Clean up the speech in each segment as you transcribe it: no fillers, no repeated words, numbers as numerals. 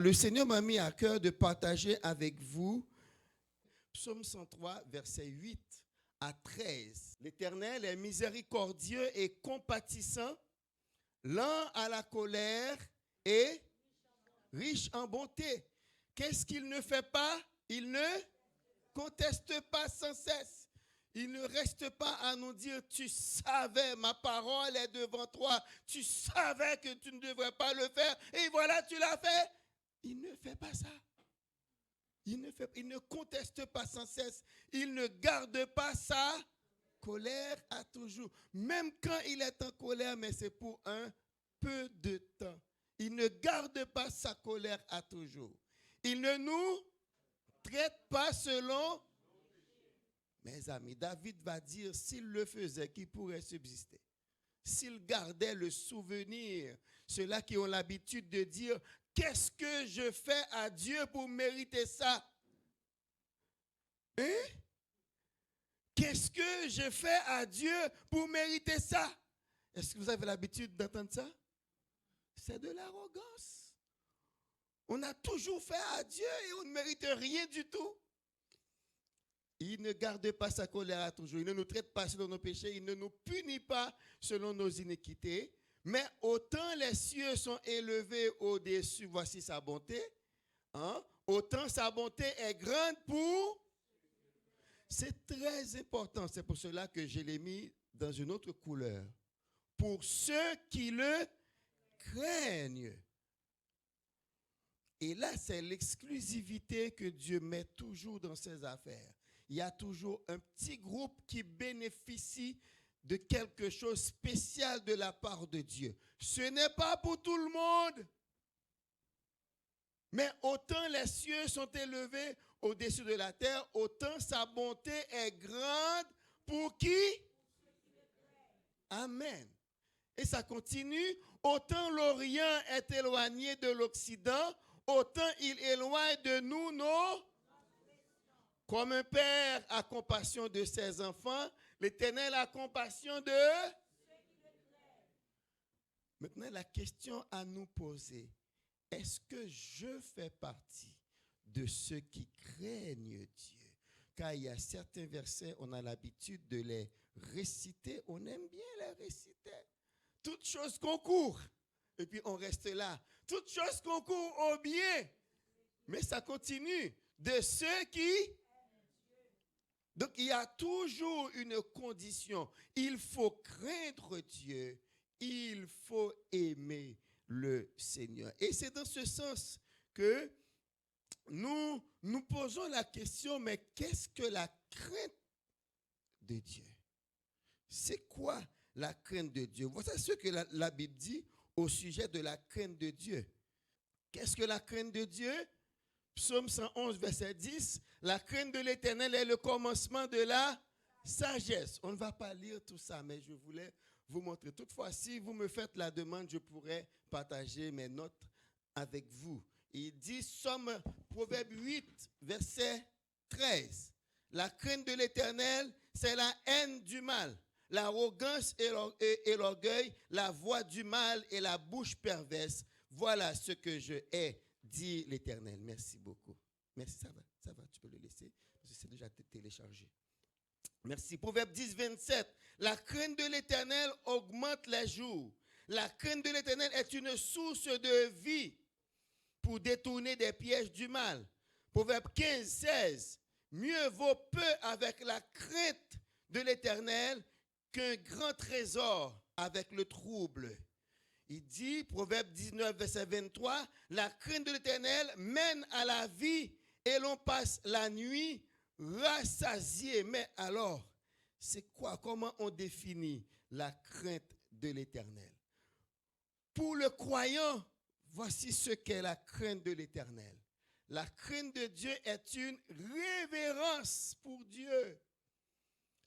Le Seigneur m'a mis à cœur de partager avec vous Psaume 103, versets 8 à 13. L'Éternel est miséricordieux et compatissant, lent à la colère et riche en bonté. Qu'est-ce qu'il ne fait pas? Il ne conteste pas sans cesse. Il ne reste pas à nous dire, tu savais, ma parole est devant toi, tu savais que tu ne devrais pas le faire, et voilà, tu l'as fait. Il ne fait pas ça. Il ne conteste pas sans cesse. Il ne garde pas sa colère à toujours. Même quand il est en colère, mais c'est pour un peu de temps. Il ne garde pas sa colère à toujours. Il ne nous traite pas selon... Mes amis, David va dire, s'il le faisait, qu'il pourrait subsister. S'il gardait le souvenir, ceux-là qui ont l'habitude de dire, qu'est-ce que je fais à Dieu pour mériter ça? Hein? Qu'est-ce que je fais à Dieu pour mériter ça? Est-ce que vous avez l'habitude d'entendre ça? C'est de l'arrogance. On a toujours fait à Dieu et on ne mérite rien du tout. Il ne garde pas sa colère à toujours. Il ne nous traite pas selon nos péchés. Il ne nous punit pas selon nos iniquités. Mais autant les cieux sont élevés au-dessus, voici sa bonté. Hein? Autant sa bonté est grande pour... C'est très important. C'est pour cela que je l'ai mis dans une autre couleur. Pour ceux qui le craignent. Et là, c'est l'exclusivité que Dieu met toujours dans ses affaires. Il y a toujours un petit groupe qui bénéficie de quelque chose de spécial de la part de Dieu. Ce n'est pas pour tout le monde. Mais autant les cieux sont élevés au-dessus de la terre, autant sa bonté est grande pour qui? Amen. Et ça continue. Autant l'Orient est éloigné de l'Occident, autant il éloigne de nous nos... Comme un père a compassion de ses enfants, l'Éternel a compassion de... Maintenant, la question à nous poser, est-ce que je fais partie de ceux qui craignent Dieu? Car il y a certains versets, on a l'habitude de les réciter, on aime bien les réciter. Toutes choses concourent, et puis on reste là. Toutes choses concourent au bien, mais ça continue. De ceux qui... Donc, il y a toujours une condition. Il faut craindre Dieu. Il faut aimer le Seigneur. Et c'est dans ce sens que nous nous posons la question, mais qu'est-ce que la crainte de Dieu? C'est quoi la crainte de Dieu? Voici ce que la Bible dit au sujet de la crainte de Dieu. Qu'est-ce que la crainte de Dieu? Psaume 111, verset 10, la crainte de l'Éternel est le commencement de la sagesse. On ne va pas lire tout ça, mais je voulais vous montrer. Toutefois, si vous me faites la demande, je pourrais partager mes notes avec vous. Il dit, Proverbe 8, verset 13, la crainte de l'Éternel, c'est la haine du mal, l'arrogance et l'orgueil, la voix du mal et la bouche perverse. Voilà ce que je hais, dit l'Éternel. Merci beaucoup. Merci, ça va, tu peux le laisser, parce que c'est déjà téléchargé. Merci. Proverbe 10, 27. La crainte de l'Éternel augmente les jours. La crainte de l'Éternel est une source de vie pour détourner des pièges du mal. Proverbe 15, 16. Mieux vaut peu avec la crainte de l'Éternel qu'un grand trésor avec le trouble. Il dit, Proverbe 19, verset 23, la crainte de l'Éternel mène à la vie et l'on passe la nuit rassasié. Mais alors, c'est quoi? Comment on définit la crainte de l'Éternel? Pour le croyant, voici ce qu'est la crainte de l'Éternel. La crainte de Dieu est une révérence pour Dieu.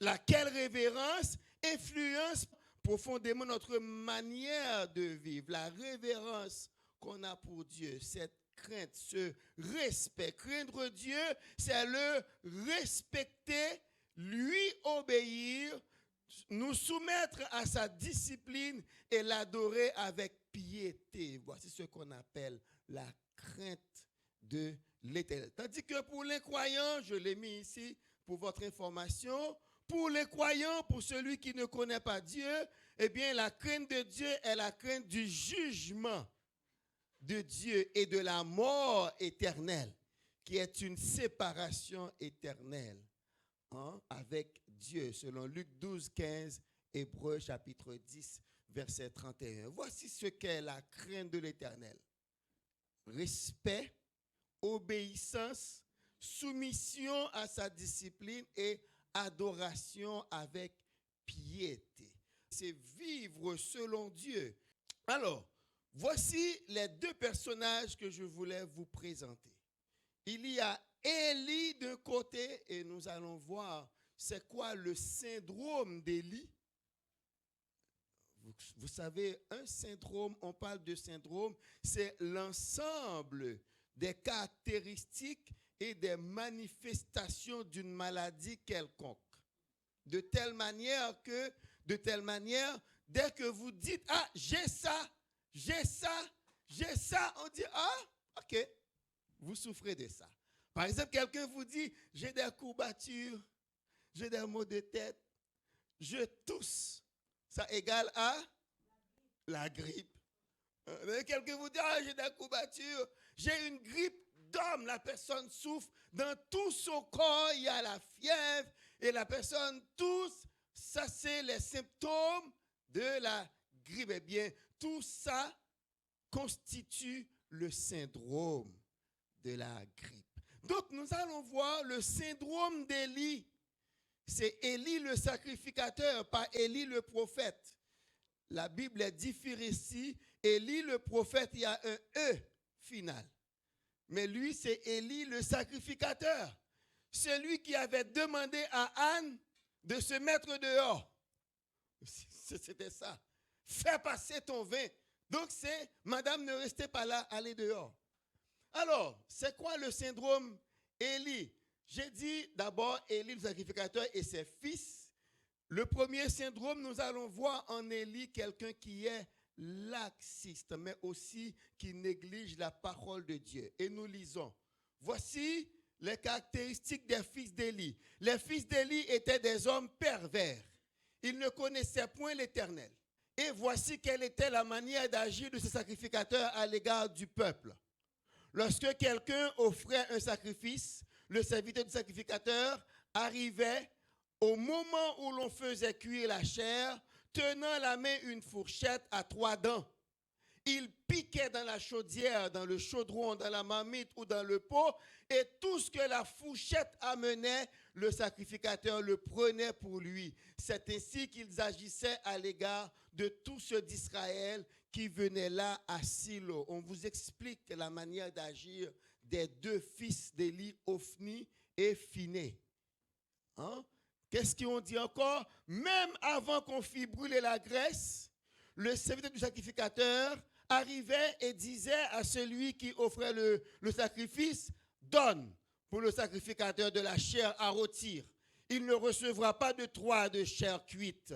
Laquelle révérence influence profondément notre manière de vivre. La révérence qu'on a pour Dieu, cette crainte, ce respect. Craindre Dieu, c'est le respecter, lui obéir, nous soumettre à sa discipline et l'adorer avec piété. Voici ce qu'on appelle la crainte de l'Éternel. Tandis que pour les croyants, je l'ai mis ici pour votre information, pour les croyants, pour celui qui ne connaît pas Dieu, eh bien la crainte de Dieu est la crainte du jugement de Dieu et de la mort éternelle, qui est une séparation éternelle avec Dieu, selon Luc 12, 15, Hébreux chapitre 10, verset 31. Voici ce qu'est la crainte de l'Éternel. Respect, obéissance, soumission à sa discipline et adoration avec piété. C'est vivre selon Dieu. Alors, voici les deux personnages que je voulais vous présenter. Il y a Élie d'un côté et nous allons voir c'est quoi le syndrome d'Élie. Vous savez, un syndrome, on parle de syndrome, c'est l'ensemble des caractéristiques et des manifestations d'une maladie quelconque. De telle manière, dès que vous dites, ah, j'ai ça, on dit, ah, ok, vous souffrez de ça. Par exemple, quelqu'un vous dit, j'ai des courbatures, j'ai des maux de tête, je tousse. Ça égale à la grippe. Quelqu'un vous dit, ah, j'ai des courbatures, j'ai une grippe d'homme. La personne souffre, dans tout son corps, il y a la fièvre, et la personne tousse. Ça, c'est les symptômes de la grippe. Eh bien, tout ça constitue le syndrome de la grippe. Donc, nous allons voir le syndrome d'Élie. C'est Élie le sacrificateur, pas Élie le prophète. La Bible différencie. Élie le prophète, il y a un E final. Mais lui, c'est Élie le sacrificateur. Celui qui avait demandé à Anne de se mettre dehors. C'était ça. Fais passer ton vin. Donc c'est, madame, ne restez pas là, allez dehors. Alors, c'est quoi le syndrome Élie? J'ai dit d'abord Élie le sacrificateur et ses fils. Le premier syndrome, nous allons voir en Élie quelqu'un qui est laxiste, mais aussi qui néglige la parole de Dieu. Et nous lisons. Voici les caractéristiques des fils d'Élie. Les fils d'Élie étaient des hommes pervers. Ils ne connaissaient point l'Éternel. Et voici quelle était la manière d'agir de ces sacrificateurs à l'égard du peuple. Lorsque quelqu'un offrait un sacrifice, le serviteur du sacrificateur arrivait au moment où l'on faisait cuire la chair, tenant la main une fourchette à 3 dents. Il piquait dans la chaudière, dans le chaudron, dans la marmite ou dans le pot, et tout ce que la fourchette amenait, le sacrificateur le prenait pour lui. C'est ainsi qu'ils agissaient à l'égard de tous ceux d'Israël qui venaient là à Silo. On vous explique la manière d'agir des deux fils d'Élie, Ophni et Phiné. Qu'est-ce qu'ils ont dit encore? Même avant qu'on fît brûler la graisse, le serviteur du sacrificateur arrivait et disait à celui qui offrait le sacrifice, donne pour le sacrificateur de la chair à rôtir. Il ne recevra pas de 3 de chair cuite.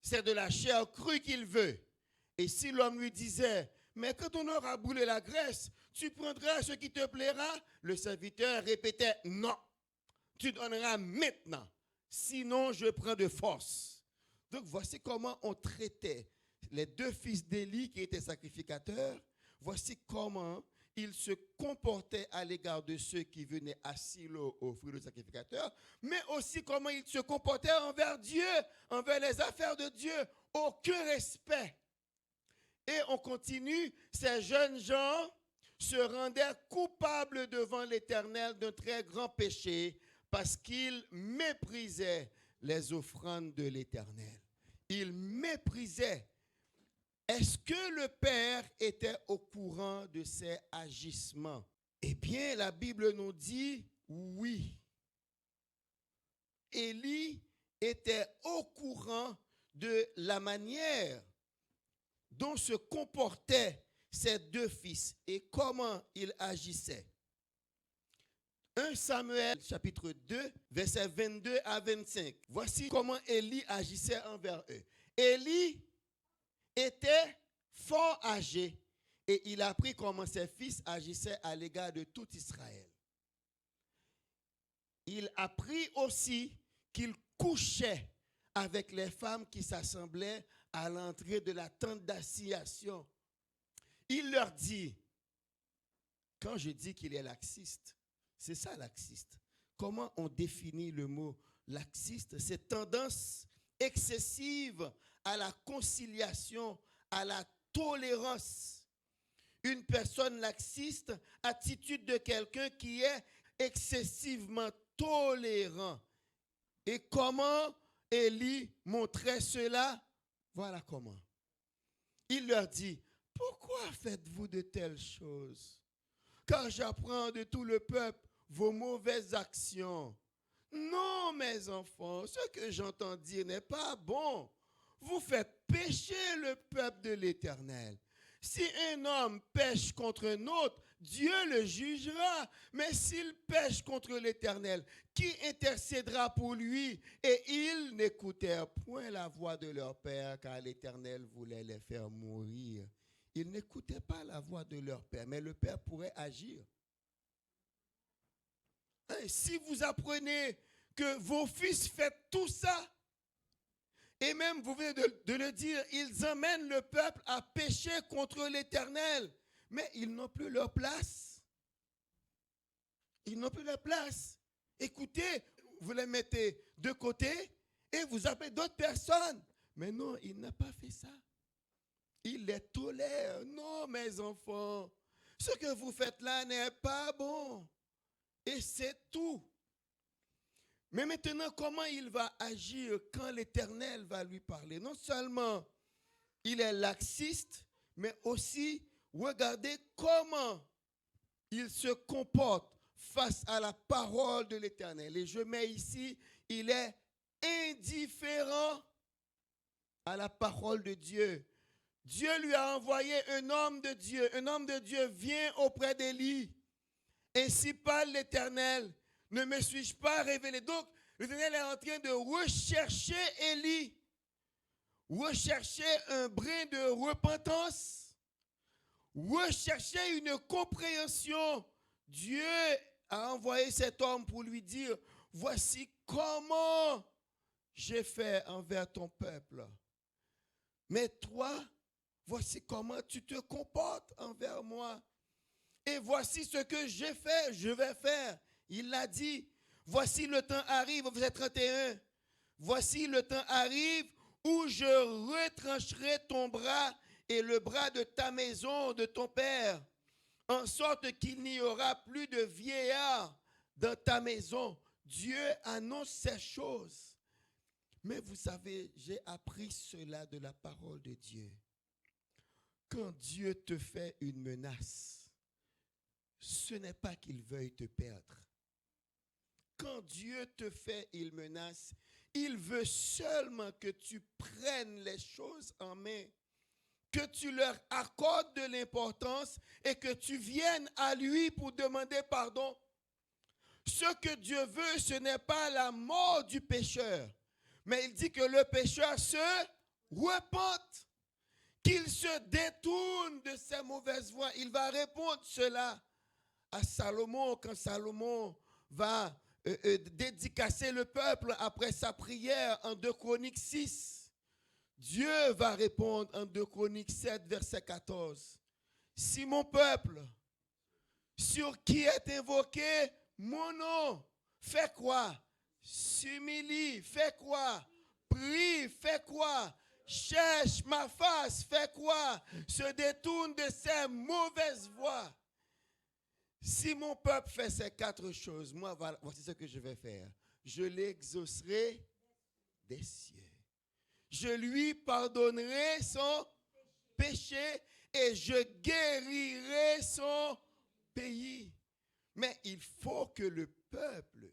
C'est de la chair crue qu'il veut. Et si l'homme lui disait, mais quand on aura brûlé la graisse, tu prendras ce qui te plaira, le serviteur répétait, non, tu donneras maintenant, sinon je prends de force. Donc voici comment on traitait les deux fils d'Élie qui étaient sacrificateurs. Voici comment ils se comportaient à l'égard de ceux qui venaient à Silo offrir le sacrificateur, mais aussi comment ils se comportaient envers Dieu, envers les affaires de Dieu. Aucun respect. Et on continue, ces jeunes gens se rendaient coupables devant l'Éternel d'un très grand péché parce qu'ils méprisaient les offrandes de l'Éternel. Ils méprisaient. Est-ce que le Père était au courant de ces agissements? Eh bien, la Bible nous dit oui. Élie était au courant de la manière dont se comportaient ses deux fils et comment ils agissaient. 1 Samuel chapitre 2, versets 22 à 25. Voici comment Élie agissait envers eux. Élie était fort âgé et il a appris comment ses fils agissaient à l'égard de tout Israël. Il apprit aussi qu'il couchait avec les femmes qui s'assemblaient à l'entrée de la tente d'assignation. Il leur dit, quand je dis qu'il est laxiste, c'est ça laxiste. Comment on définit le mot laxiste? C'est tendance excessive à la conciliation, à la tolérance. Une personne laxiste, attitude de quelqu'un qui est excessivement tolérant. Et comment Élie montrait cela? Voilà comment. Il leur dit, pourquoi faites-vous de telles choses? Car j'apprends de tout le peuple vos mauvaises actions. Non, mes enfants, ce que j'entends dire n'est pas bon. Vous faites pécher le peuple de l'Éternel. Si un homme pêche contre un autre, Dieu le jugera. Mais s'il pêche contre l'Éternel, qui intercédera pour lui? Et ils n'écoutèrent point la voix de leur père, car l'Éternel voulait les faire mourir. Ils n'écoutaient pas la voix de leur père, mais le père pourrait agir. Et si vous apprenez que vos fils font tout ça, et même, vous venez de le dire, ils emmènent le peuple à pécher contre l'Éternel. Mais ils n'ont plus leur place. Ils n'ont plus leur place. Écoutez, vous les mettez de côté et vous appelez d'autres personnes. Mais non, il n'a pas fait ça. Il les tolère. Non, mes enfants, ce que vous faites là n'est pas bon. Et c'est tout. Mais maintenant, comment il va agir quand l'Éternel va lui parler? Non seulement il est laxiste, mais aussi regardez comment il se comporte face à la parole de l'Éternel. Et je mets ici, il est indifférent à la parole de Dieu. Dieu lui a envoyé un homme de Dieu. Un homme de Dieu vient auprès d'Élie. Ainsi parle l'Éternel. Ne me suis-je pas révélé? Donc, l'Éternel est en train de rechercher Élie. Rechercher un brin de repentance. Rechercher une compréhension. Dieu a envoyé cet homme pour lui dire, voici comment j'ai fait envers ton peuple. Mais toi, voici comment tu te comportes envers moi. Et voici ce que j'ai fait, je vais faire. Il l'a dit, voici le temps arrive, verset 31. Voici le temps arrive où je retrancherai ton bras et le bras de ta maison, de ton père, en sorte qu'il n'y aura plus de vieillard dans ta maison. Dieu annonce ces choses. Mais vous savez, j'ai appris cela de la parole de Dieu. Quand Dieu te fait une menace, ce n'est pas qu'il veuille te perdre. Quand Dieu te fait une menace, il veut seulement que tu prennes les choses en main, que tu leur accordes de l'importance et que tu viennes à lui pour demander pardon. Ce que Dieu veut, ce n'est pas la mort du pécheur, mais il dit que le pécheur se repente, qu'il se détourne de ses mauvaises voies. Il va répondre cela à Salomon quand Salomon va dédicacer le peuple après sa prière en 2 Chroniques 6. Dieu va répondre en 2 Chroniques 7, verset 14. Si mon peuple, sur qui est invoqué mon nom, fait quoi? S'humilie, fait quoi? Prie, fait quoi? Cherche ma face, fait quoi? Se détourne de ses mauvaises voies. Si mon peuple fait ces 4 choses, moi, voici ce que je vais faire. Je l'exaucerai des cieux. Je lui pardonnerai son péché et je guérirai son pays. Mais il faut que le peuple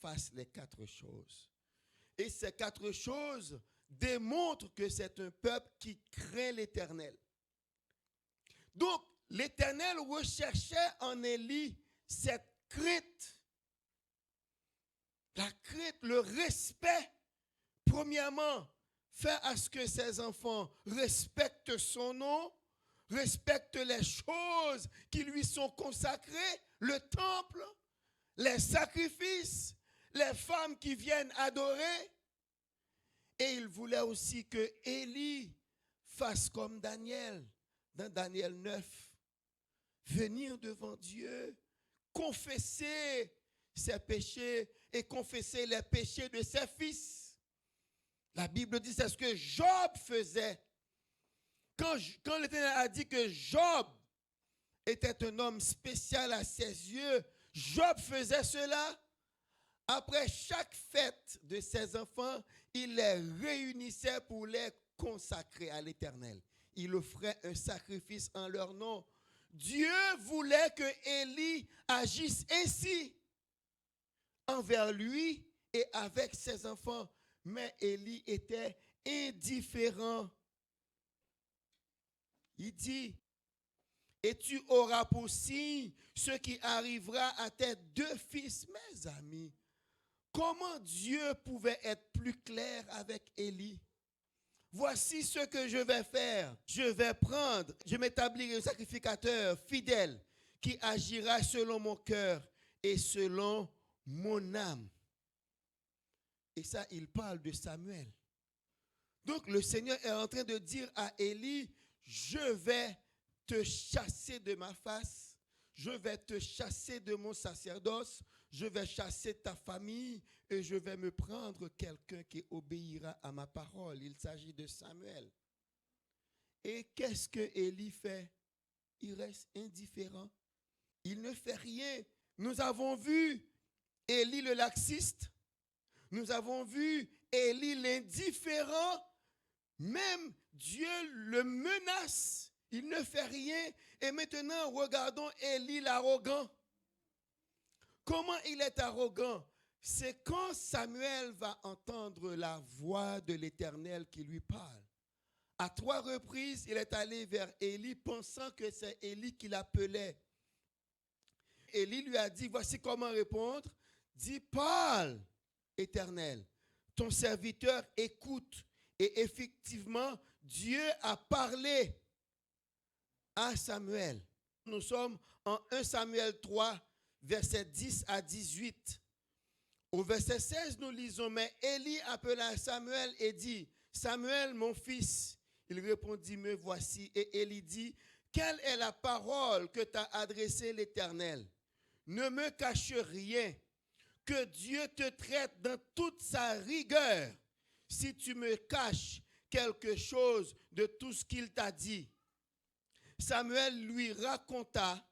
fasse les 4 choses. Et ces 4 choses démontrent que c'est un peuple qui craint l'Éternel. Donc, l'Éternel recherchait en Élie cette crainte. La crainte, le respect. Premièrement, faire à ce que ses enfants respectent son nom, respecte les choses qui lui sont consacrées, le temple, les sacrifices, les femmes qui viennent adorer. Et il voulait aussi que Élie fasse comme Daniel, dans Daniel 9, venir devant Dieu, confesser ses péchés et confesser les péchés de ses fils. La Bible dit, c'est ce que Job faisait. Quand l'Éternel a dit que Job était un homme spécial à ses yeux, Job faisait cela. Après chaque fête de ses enfants, il les réunissait pour les consacrer à l'Éternel. Il offrait un sacrifice en leur nom. Dieu voulait que Élie agisse ainsi envers lui et avec ses enfants. Mais Élie était indifférent. Il dit, et tu auras pour signe ce qui arrivera à tes deux fils. Mes amis, comment Dieu pouvait être plus clair avec Élie? Voici ce que je vais faire. Je m'établirai un sacrificateur fidèle qui agira selon mon cœur et selon mon âme. Et ça, il parle de Samuel. Donc le Seigneur est en train de dire à Élie, je vais te chasser de ma face, je vais te chasser de mon sacerdoce, je vais chasser ta famille et je vais me prendre quelqu'un qui obéira à ma parole. Il s'agit de Samuel. Et qu'est-ce que Élie fait? Il reste indifférent. Il ne fait rien. Nous avons vu Élie le laxiste. Nous avons vu Élie l'indifférent. Même Dieu le menace. Il ne fait rien. Et maintenant, regardons Élie l'arrogant. Comment il est arrogant? C'est quand Samuel va entendre la voix de l'Éternel qui lui parle. À 3 reprises, il est allé vers Élie pensant que c'est Élie qui l'appelait. Élie lui a dit, voici comment répondre. Dis, parle, Éternel. Ton serviteur écoute. Et effectivement, Dieu a parlé à Samuel. Nous sommes en 1 Samuel 3, versets 10 à 18. Au verset 16, nous lisons, mais Élie appela Samuel et dit, Samuel, mon fils. Il répondit, me voici. Et Élie dit, quelle est la parole que t'a adressée l'Éternel? Ne me cache rien, que Dieu te traite dans toute sa rigueur, si tu me caches quelque chose de tout ce qu'il t'a dit. Samuel lui raconta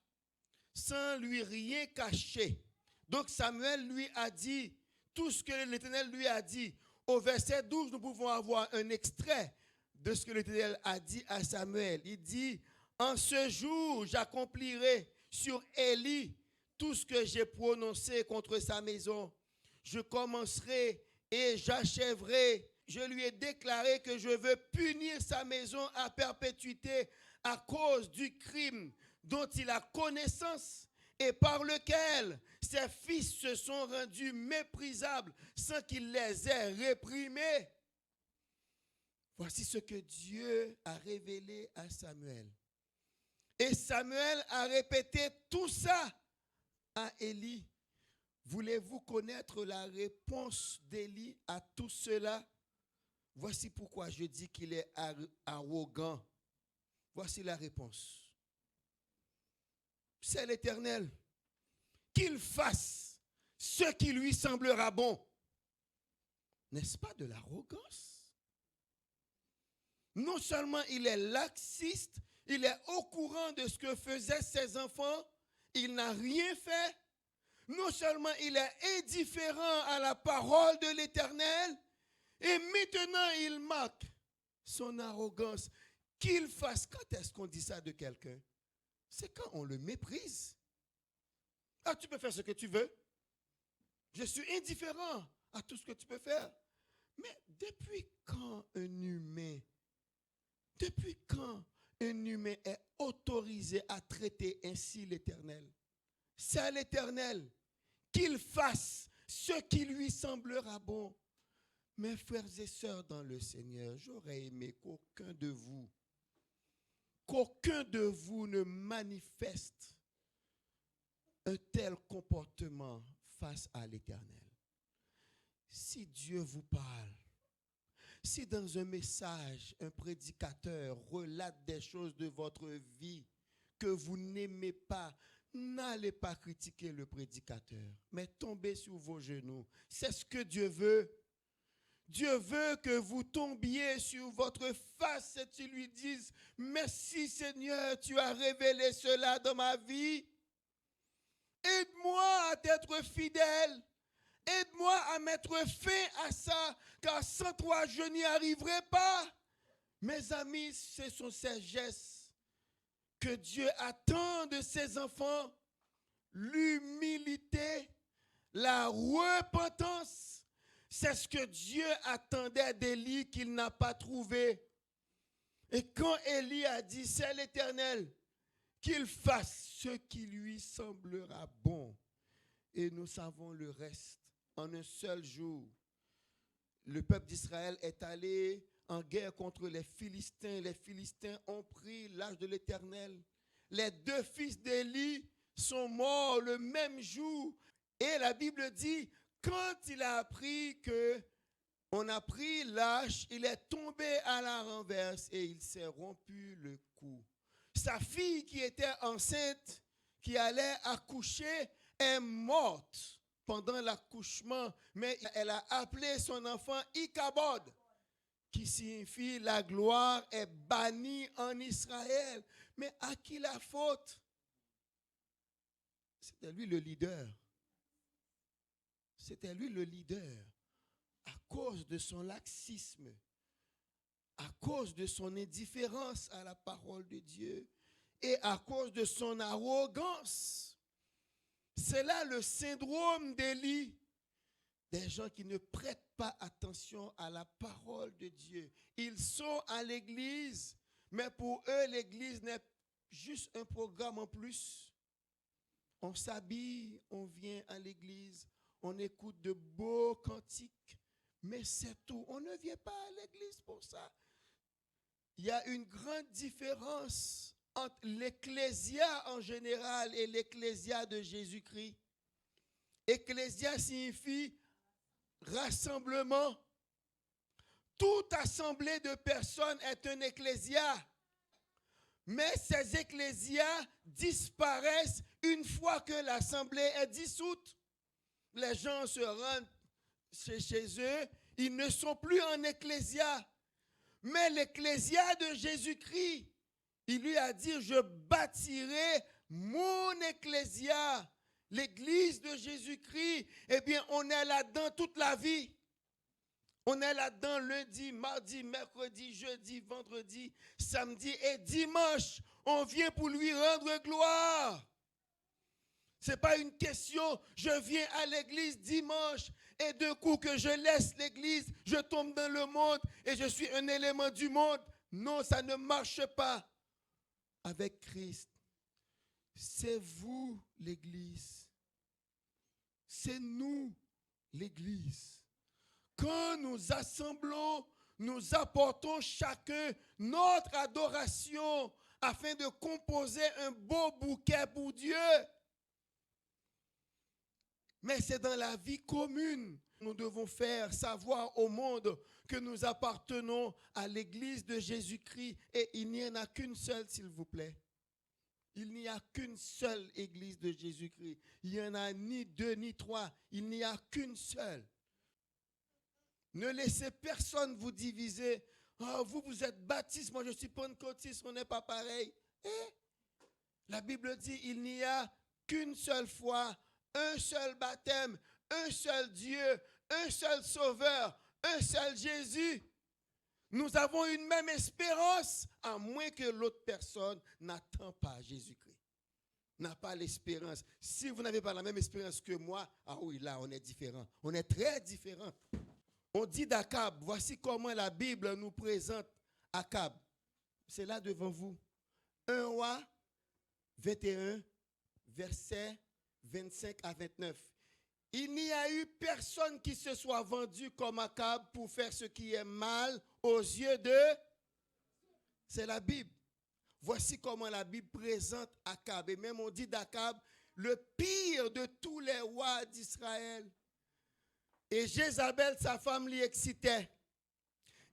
sans lui rien cacher. Donc Samuel lui a dit tout ce que l'Éternel lui a dit. Au verset 12, nous pouvons avoir un extrait de ce que l'Éternel a dit à Samuel. Il dit, en ce jour, j'accomplirai sur Élie tout ce que j'ai prononcé contre sa maison. Je commencerai et j'achèverai. Je lui ai déclaré que je veux punir sa maison à perpétuité à cause du crime dont il a connaissance et par lequel ses fils se sont rendus méprisables sans qu'il les ait réprimés. Voici ce que Dieu a révélé à Samuel. Et Samuel a répété tout ça à Élie. Voulez-vous connaître la réponse d'Élie à tout cela? Voici pourquoi je dis qu'il est arrogant. Voici la réponse. C'est l'Éternel. Qu'il fasse ce qui lui semblera bon. N'est-ce pas de l'arrogance? Non seulement il est laxiste, il est au courant de ce que faisaient ses enfants, il n'a rien fait. Non seulement il est indifférent à la parole de l'Éternel, et maintenant il marque son arrogance. Qu'il fasse, quand est-ce qu'on dit ça de quelqu'un? C'est quand on le méprise. Ah, tu peux faire ce que tu veux. Je suis indifférent à tout ce que tu peux faire. Mais depuis quand un humain est autorisé à traiter ainsi l'Éternel? C'est à l'Éternel qu'il fasse ce qui lui semblera bon. Mes frères et sœurs dans le Seigneur, j'aurais aimé qu'aucun de vous qu'aucun de vous ne manifeste un tel comportement face à l'Éternel. Si Dieu vous parle, si dans un message, un prédicateur relate des choses de votre vie que vous n'aimez pas, n'allez pas critiquer le prédicateur, mais tombez sur vos genoux. C'est ce que Dieu veut. Dieu veut que vous tombiez sur votre face et tu lui dises, merci Seigneur, tu as révélé cela dans ma vie. Aide-moi à être fidèle. Aide-moi à mettre fin à ça, car sans toi, je n'y arriverai pas. Mes amis, ce sont ces gestes que Dieu attend de ses enfants. L'humilité, la repentance. C'est ce que Dieu attendait d'Élie qu'il n'a pas trouvé. Et quand Élie a dit, c'est l'Éternel, qu'il fasse ce qui lui semblera bon. Et nous savons le reste. En un seul jour, le peuple d'Israël est allé en guerre contre les Philistins. Les Philistins ont pris l'âge de l'Éternel. Les deux fils d'Élie sont morts le même jour. Et la Bible dit, quand il a appris qu'on a pris l'âge, il est tombé à la renverse et il s'est rompu le cou. Sa fille qui était enceinte, qui allait accoucher, est morte pendant l'accouchement, mais elle a appelé son enfant Ichabod, qui signifie la gloire est bannie en Israël. Mais à qui la faute? C'était lui le leader. C'était lui le leader. À cause de son laxisme, à cause de son indifférence à la parole de Dieu et à cause de son arrogance. C'est là le syndrome d'Élie. Des gens qui ne prêtent pas attention à la parole de Dieu. Ils sont à l'église, mais pour eux, l'église n'est juste un programme en plus. On s'habille, on vient à l'église, on écoute de beaux cantiques, mais c'est tout. On ne vient pas à l'église pour ça. Il y a une grande différence entre l'ecclésia en général et l'ecclésia de Jésus-Christ. Ecclésia signifie rassemblement. Toute assemblée de personnes est un ecclésia. Mais ces ecclésias disparaissent une fois que l'assemblée est dissoute. Les gens se rendent chez eux, ils ne sont plus en ecclésia. Mais l'ecclésia de Jésus-Christ, il lui a dit, je bâtirai mon ecclésia, l'église de Jésus-Christ. Eh bien, on est là-dedans toute la vie. On est là-dedans lundi, mardi, mercredi, jeudi, vendredi, samedi et dimanche. On vient pour lui rendre gloire. Ce n'est pas une question, je viens à l'église dimanche et d'un coup que je laisse l'église, je tombe dans le monde et je suis un élément du monde. Non, ça ne marche pas. Avec Christ, c'est vous l'église. C'est nous l'église. Quand nous assemblons, nous apportons chacun notre adoration afin de composer un beau bouquet pour Dieu. Mais c'est dans la vie commune. Nous devons faire savoir au monde que nous appartenons à l'église de Jésus-Christ et il n'y en a qu'une seule, s'il vous plaît. Il n'y a qu'une seule église de Jésus-Christ. Il n'y en a ni deux ni trois. Il n'y a qu'une seule. Ne laissez personne vous diviser. Oh, vous êtes baptiste, moi je suis pentecôtiste, on n'est pas pareil. La Bible dit il n'y a qu'une seule foi, un seul baptême, un seul Dieu, un seul Sauveur, un seul Jésus. Nous avons une même espérance, à moins que l'autre personne n'attend pas Jésus-Christ. N'a pas l'espérance. Si vous n'avez pas la même espérance que moi, ah oui, là on est différent. On est très différent. On dit d'Akab, voici comment la Bible nous présente Akab. C'est là devant vous. 1 Roi 21, versets 25 à 29. Il n'y a eu personne qui se soit vendu comme Akab pour faire ce qui est mal aux yeux de... C'est la Bible. Voici comment la Bible présente Akab. Et même on dit d'Akab, le pire de tous les rois d'Israël. Et Jézabel, sa femme, l'y excitait.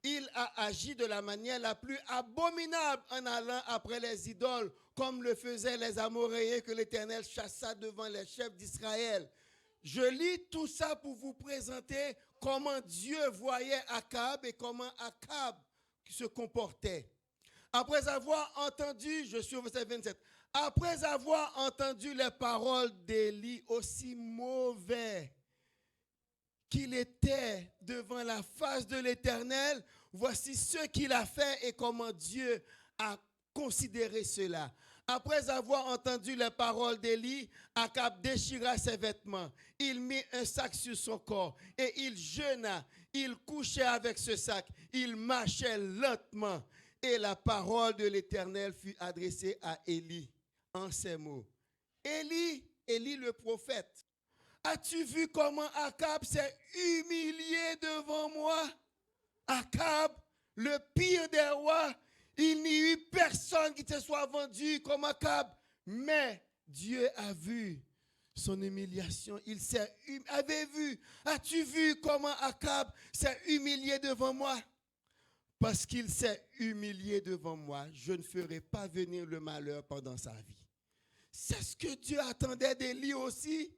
Il a agi de la manière la plus abominable en allant après les idoles, comme le faisaient les Amoréens que l'Éternel chassa devant les chefs d'Israël. Je lis tout ça pour vous présenter comment Dieu voyait Akab et comment Akab se comportait. Après avoir entendu, je suis au verset 27, après avoir entendu les paroles d'Élie aussi mauvais qu'il était devant la face de l'Éternel, voici ce qu'il a fait et comment Dieu a considéré cela. Après avoir entendu les paroles d'Élie, Akab déchira ses vêtements. Il mit un sac sur son corps et il jeûna. Il couchait avec ce sac. Il marchait lentement. Et la parole de l'Éternel fut adressée à Élie en ces mots. Élie le prophète, as-tu vu comment Akab s'est humilié devant moi? Akab, le pire des rois, il n'y eut personne qui te soit vendu comme Akab. Mais Dieu a vu son humiliation. Il avait vu. As-tu vu comment Akab s'est humilié devant moi? Parce qu'il s'est humilié devant moi, je ne ferai pas venir le malheur pendant sa vie. C'est ce que Dieu attendait d'Élie aussi.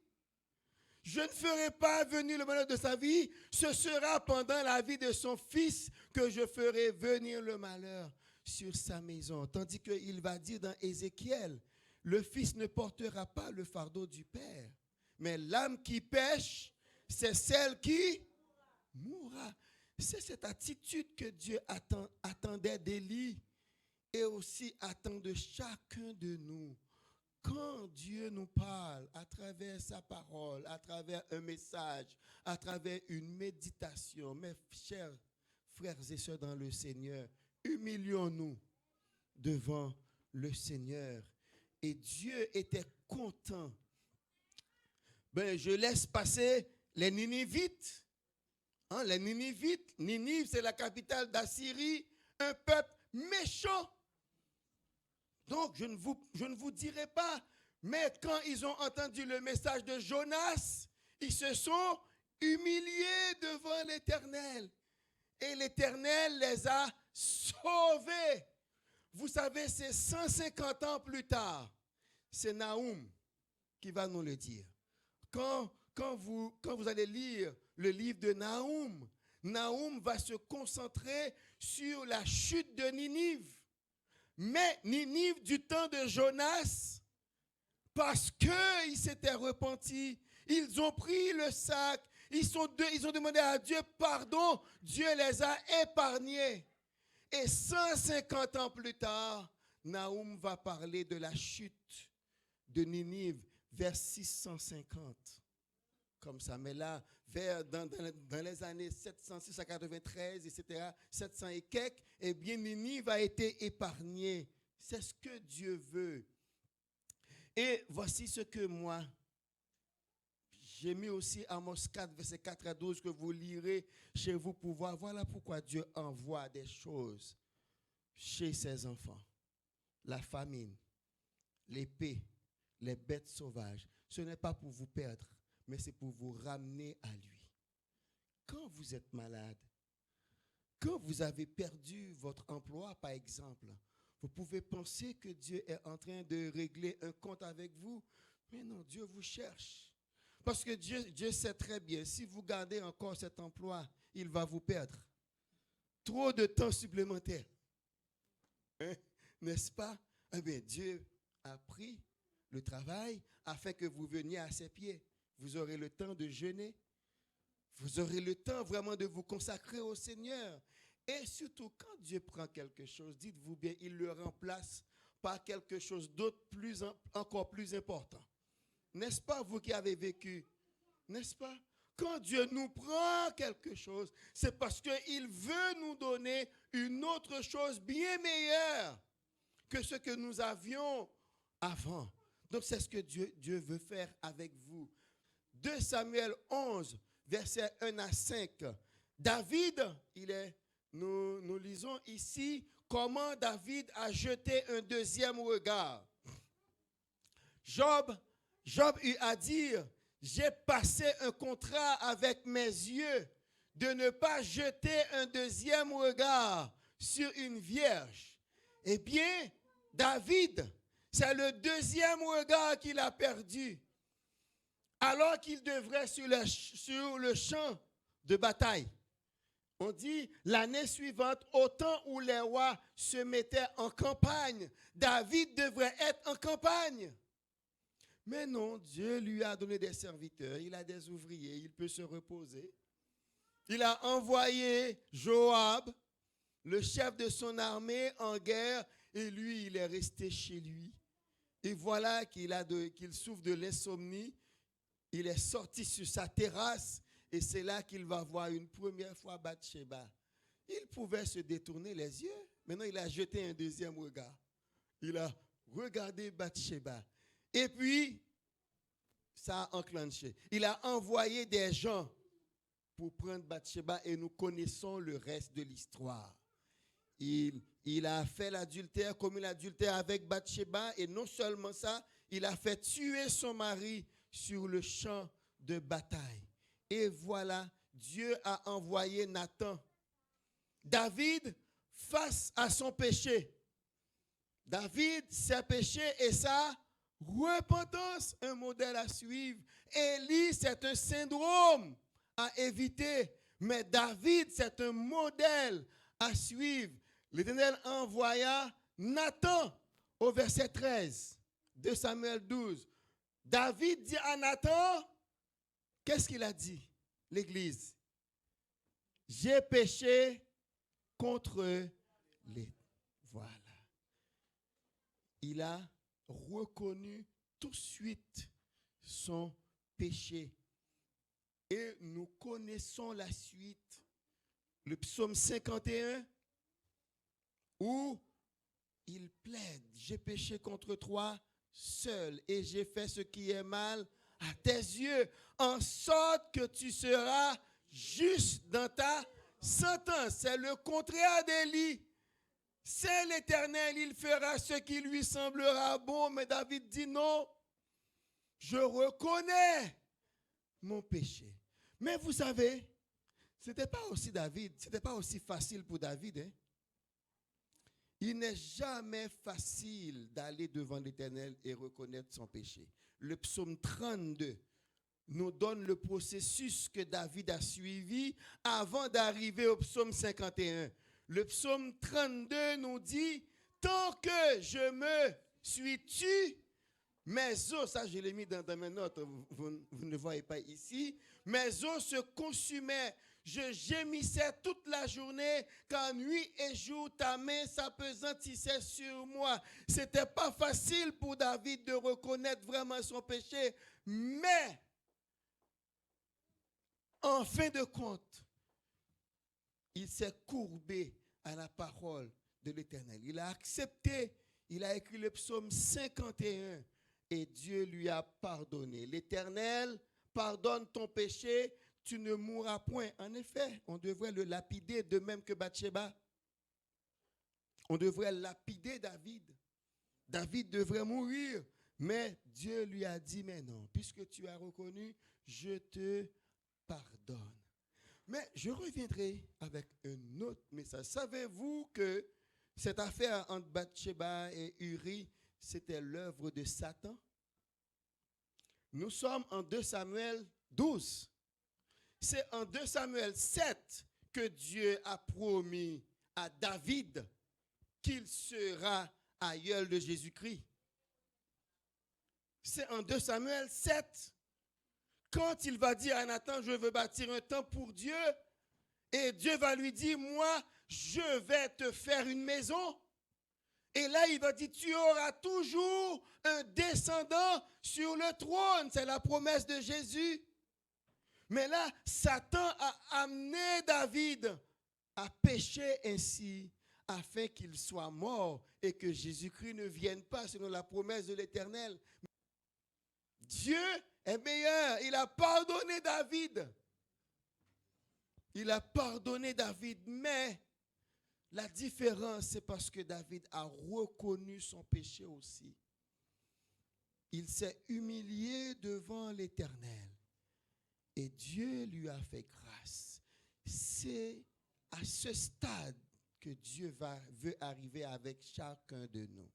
Je ne ferai pas venir le malheur de sa vie. Ce sera pendant la vie de son fils que je ferai venir le malheur sur sa maison. Tandis qu'il va dire dans Ézéchiel, le fils ne portera pas le fardeau du père. Mais l'âme qui pêche, c'est celle qui mourra. C'est cette attitude que Dieu attendait d'Élie et aussi attend de chacun de nous. Quand Dieu nous parle à travers sa parole, à travers un message, à travers une méditation, mes chers frères et sœurs dans le Seigneur, humilions-nous devant le Seigneur. Et Dieu était content. Je laisse passer les Ninivites. Les Ninivites, Ninive, c'est la capitale d'Assyrie, un peuple méchant. Donc, je ne vous dirai pas, mais quand ils ont entendu le message de Jonas, ils se sont humiliés devant l'Éternel. Et l'Éternel les a sauvés. Vous savez, c'est 150 ans plus tard. C'est Nahum qui va nous le dire. Quand vous allez lire le livre de Nahum, Nahum va se concentrer sur la chute de Ninive. Mais Ninive du temps de Jonas, parce qu'ils s'étaient repentis, ils ont pris le sac, ils ont demandé à Dieu pardon, Dieu les a épargnés. Et 150 ans plus tard, Nahum va parler de la chute de Ninive vers 650. Comme ça, mais là, dans les années 793, etc., 700 et quelques, eh bien, Ninive a été épargnée. C'est ce que Dieu veut. Et voici ce que moi, j'ai mis aussi Amos 4, verset 4 à 12, que vous lirez chez vous pour voir. Voilà pourquoi Dieu envoie des choses chez ses enfants. La famine, l'épée, les bêtes sauvages. Ce n'est pas pour vous perdre, mais c'est pour vous ramener à lui. Quand vous êtes malade, quand vous avez perdu votre emploi, par exemple, vous pouvez penser que Dieu est en train de régler un compte avec vous, mais non, Dieu vous cherche. Parce que Dieu sait très bien, si vous gardez encore cet emploi, il va vous perdre. Trop de temps supplémentaire. Hein? N'est-ce pas? Eh bien, Dieu a pris le travail afin que vous veniez à ses pieds. Vous aurez le temps de jeûner. Vous aurez le temps vraiment de vous consacrer au Seigneur. Et surtout, quand Dieu prend quelque chose, dites-vous bien, il le remplace par quelque chose d'autre encore plus important. N'est-ce pas vous qui avez vécu? N'est-ce pas? Quand Dieu nous prend quelque chose, c'est parce qu'il veut nous donner une autre chose bien meilleure que ce que nous avions avant. Donc c'est ce que Dieu veut faire avec vous. 2 Samuel 11, versets 1 à 5. David, nous lisons ici comment David a jeté un deuxième regard. Job eut à dire, j'ai passé un contrat avec mes yeux de ne pas jeter un deuxième regard sur une vierge. Eh bien, David, c'est le deuxième regard qu'il a perdu, alors qu'il devrait sur le champ de bataille. On dit, l'année suivante, au temps où les rois se mettaient en campagne, David devrait être en campagne. Mais non, Dieu lui a donné des serviteurs, il a des ouvriers, il peut se reposer. Il a envoyé Joab, le chef de son armée, en guerre, et lui, il est resté chez lui. Et voilà qu'il souffre de l'insomnie. Il est sorti sur sa terrasse, et c'est là qu'il va voir une première fois Bathsheba. Il pouvait se détourner les yeux. Maintenant, il a jeté un deuxième regard. Il a regardé Bathsheba. Et puis, ça a enclenché. Il a envoyé des gens pour prendre Bathsheba et nous connaissons le reste de l'histoire. Il a fait l'adultère, commis l'adultère avec Bathsheba et non seulement ça, il a fait tuer son mari sur le champ de bataille. Et voilà, Dieu a envoyé Nathan. David, face à son péché, David, ses péchés et sa repentance, un modèle à suivre. Élie, c'est un syndrome à éviter. Mais David, c'est un modèle à suivre. L'Éternel envoya Nathan au verset 13 de Samuel 12. David dit à Nathan, qu'est-ce qu'il a dit, l'Église? J'ai péché contre les... Voilà. Il a reconnu tout de suite son péché. Et nous connaissons la suite. Le psaume 51, où il plaide, j'ai péché contre toi seul et j'ai fait ce qui est mal à tes yeux, en sorte que tu seras juste dans ta sentence. C'est le contraire d'Élie. C'est l'Éternel, il fera ce qui lui semblera bon. Mais David dit non, je reconnais mon péché. Mais vous savez, c'était pas aussi facile pour David. Hein? Il n'est jamais facile d'aller devant l'Éternel et reconnaître son péché. Le psaume 32 nous donne le processus que David a suivi avant d'arriver au psaume 51. Le psaume 32 nous dit, tant que je me suis tué, mes os, ça je l'ai mis dans mes notes, vous ne voyez pas ici, mes os se consumaient, je gémissais toute la journée, car nuit et jour ta main s'apesantissait sur moi. C'était pas facile pour David de reconnaître vraiment son péché, mais en fin de compte, il s'est courbé à la parole de l'Éternel. Il a accepté, il a écrit le psaume 51 et Dieu lui a pardonné. L'Éternel pardonne ton péché, tu ne mourras point. En effet, on devrait le lapider de même que Bathsheba. On devrait lapider David. David devrait mourir. Mais Dieu lui a dit, mais non, puisque tu as reconnu, je te pardonne. Mais je reviendrai avec un autre message. Savez-vous que cette affaire entre Bathsheba et Uri, c'était l'œuvre de Satan? Nous sommes en 2 Samuel 12. C'est en 2 Samuel 7 que Dieu a promis à David qu'il sera aïeul de Jésus-Christ. C'est en 2 Samuel 7. Quand il va dire à Nathan, je veux bâtir un temple pour Dieu, et Dieu va lui dire, moi, je vais te faire une maison. Et là, il va dire, tu auras toujours un descendant sur le trône. C'est la promesse de Jésus. Mais là, Satan a amené David à pécher ainsi, afin qu'il soit mort et que Jésus-Christ ne vienne pas selon la promesse de l'Éternel. Dieu est meilleur. Il a pardonné David. Il a pardonné David, mais La différence, c'est parce que David a reconnu son péché aussi. Il s'est humilié devant l'Éternel et Dieu lui a fait grâce. C'est à ce stade que Dieu veut arriver avec chacun de nous.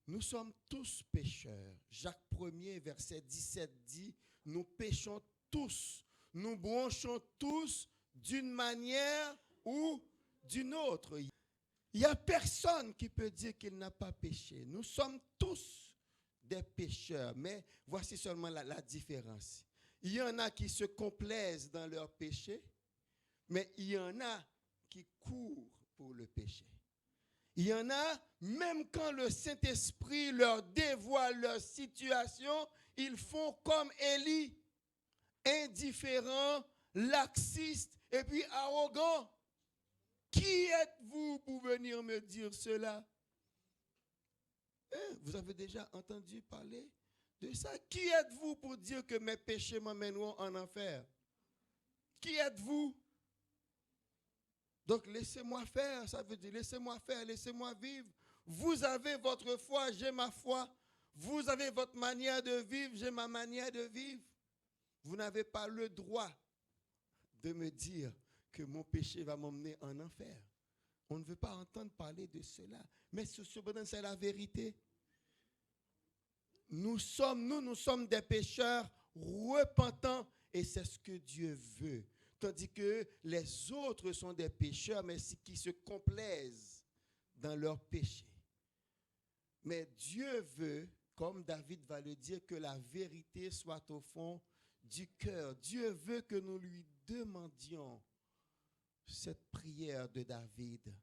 Nous sommes tous pécheurs. Jacques 1er, verset 17 dit, nous péchons tous, nous bronchons tous d'une manière ou d'une autre. Il n'y a personne qui peut dire qu'il n'a pas péché. Nous sommes tous des pécheurs, mais voici seulement la différence. Il y en a qui se complaisent dans leur péché, mais il y en a qui courent pour le péché. Il y en a, même quand le Saint-Esprit leur dévoile leur situation, ils font comme Élie, indifférents, laxistes et puis arrogants. Qui êtes-vous pour venir me dire cela? Vous avez déjà entendu parler de ça? Qui êtes-vous pour dire que mes péchés m'emmèneront en enfer? Qui êtes-vous? Donc laissez-moi faire, ça veut dire laissez-moi faire, laissez-moi vivre. Vous avez votre foi, j'ai ma foi. Vous avez votre manière de vivre, j'ai ma manière de vivre. Vous n'avez pas le droit de me dire que mon péché va m'emmener en enfer. On ne veut pas entendre parler de cela. Mais cependant, c'est la vérité. Nous sommes des pécheurs repentants et c'est ce que Dieu veut. Tandis que les autres sont des pécheurs, mais qui se complaisent dans leur péché. Mais Dieu veut, comme David va le dire, que la vérité soit au fond du cœur. Dieu veut que nous lui demandions cette prière de David.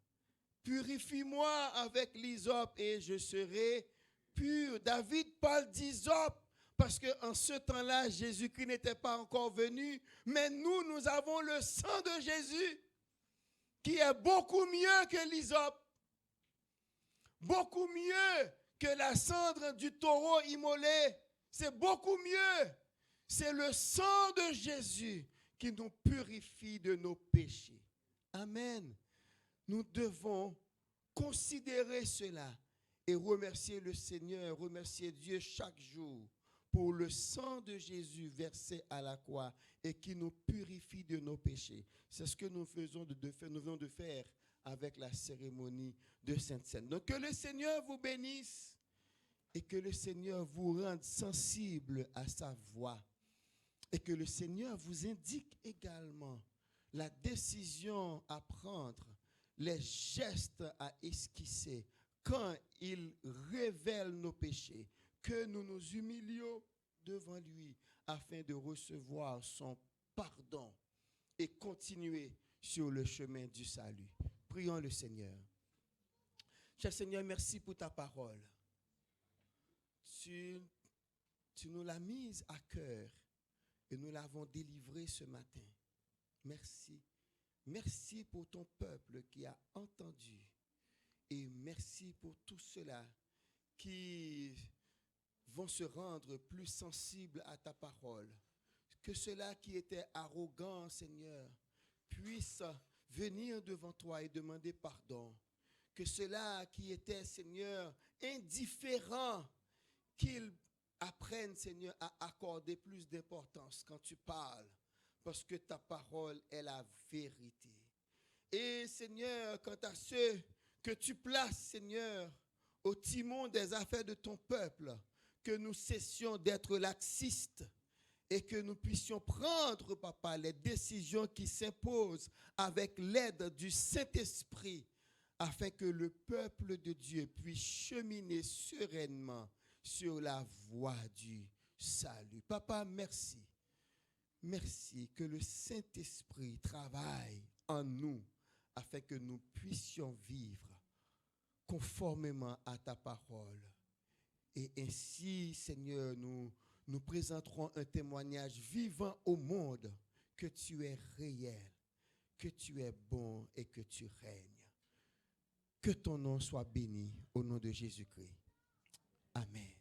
Purifie-moi avec l'hysope et je serai pur. David parle d'hysope parce qu'en ce temps-là, Jésus-Christ n'était pas encore venu. Mais nous avons le sang de Jésus qui est beaucoup mieux que l'hysope. Beaucoup mieux que la cendre du taureau immolé. C'est beaucoup mieux. C'est le sang de Jésus qui nous purifie de nos péchés. Amen. Nous devons considérer cela et remercier le Seigneur, remercier Dieu chaque jour pour le sang de Jésus versé à la croix et qui nous purifie de nos péchés. C'est ce que nous venons de faire avec la cérémonie de Sainte-Seine. Donc que le Seigneur vous bénisse et que le Seigneur vous rende sensible à sa voix et que le Seigneur vous indique également la décision à prendre, les gestes à esquisser quand il révèle nos péchés, que nous nous humilions devant lui afin de recevoir son pardon et continuer sur le chemin du salut. Prions le Seigneur. Cher Seigneur, merci pour ta parole. Tu nous l'as mise à cœur et nous l'avons délivrée ce matin. Merci. Merci pour ton peuple qui a entendu. Et merci pour tous ceux-là qui vont se rendre plus sensibles à ta parole. Que ceux-là qui étaient arrogants, Seigneur, puissent venir devant toi et demander pardon. Que ceux-là qui étaient, Seigneur, indifférents, qu'ils apprennent, Seigneur, à accorder plus d'importance quand tu parles. Parce que ta parole est la vérité. Et Seigneur, quant à ceux que tu places, Seigneur, au timon des affaires de ton peuple, que nous cessions d'être laxistes et que nous puissions prendre, Papa, les décisions qui s'imposent avec l'aide du Saint-Esprit, afin que le peuple de Dieu puisse cheminer sereinement sur la voie du salut. Papa, merci. Merci que le Saint-Esprit travaille en nous afin que nous puissions vivre conformément à ta parole. Et ainsi, Seigneur, nous présenterons un témoignage vivant au monde que tu es réel, que tu es bon et que tu règnes. Que ton nom soit béni au nom de Jésus-Christ. Amen.